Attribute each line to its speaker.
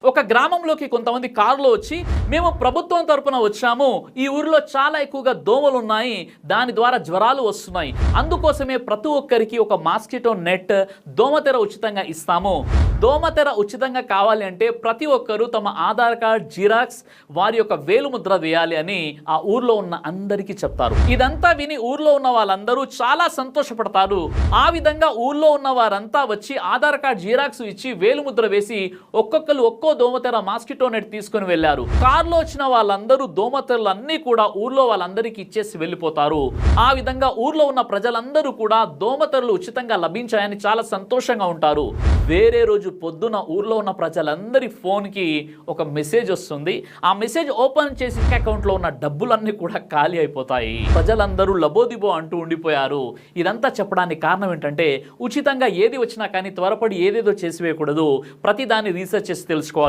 Speaker 1: ఒక గ్రామంలోకి కొంతమంది కారులో వచ్చి మేము ప్రభుత్వం తరపున వచ్చాము, ఈ ఊరిలో చాలా ఎక్కువగా దోమలు ఉన్నాయి, దాని ద్వారా జ్వరాలు వస్తున్నాయి, అందుకోసమే ప్రతి ఒక్కరికి ఒక మాస్కిటో నెట్ దోమతెర ఉచితంగా ఇస్తాము. దోమతెర ఉచితంగా కావాలి అంటే ప్రతి ఒక్కరూ తమ ఆధార్ కార్డ్ జిరాక్స్ వారి యొక్క వేలుముద్ర వేయాలి అని ఆ ఊర్లో ఉన్న అందరికీ చెప్తారు. ఇదంతా విని ఊర్లో ఉన్న వాళ్ళందరూ చాలా సంతోషపడతారు. ఆ విధంగా ఊర్లో ఉన్న వారంతా వచ్చి ఆధార్ కార్డ్ జిరాక్స్ ఇచ్చి వేలుముద్ర వేసి ఒక్కొక్కరు ఒక్కో దోమతెర మాస్కిటో నెట్ తీసుకుని వెళ్లారు. కారులో వచ్చిన వాళ్ళందరూ దోమతెరలన్నీ కూడా ఊర్లో వాళ్ళందరికీ ఇచ్చేసి వెళ్ళిపోతారు. ఆ విధంగా ఊర్లో ఉన్న ప్రజలందరూ కూడా దోమతెరలు ఉచితంగా లభించాయని చాలా సంతోషంగా ఉంటారు. వేరే రోజు పొద్దున ఊర్లో ఉన్న ప్రజలందరి ఫోన్కి ఒక మెసేజ్ వస్తుంది. ఆ మెసేజ్ ఓపెన్ చేసి అకౌంట్లో ఉన్న డబ్బులన్నీ కూడా ఖాళీ అయిపోతాయి. ప్రజలందరూ లబోదిబో అంటూ ఉండిపోయారు. ఇదంతా చెప్పడానికి కారణం ఏంటంటే ఉచితంగా ఏది వచ్చినా కానీ త్వరపడి ఏదేదో చేసివేయకూడదు, ప్రతిదాన్ని రీసెర్చ్ చేసి తెలుసుకోవాలి.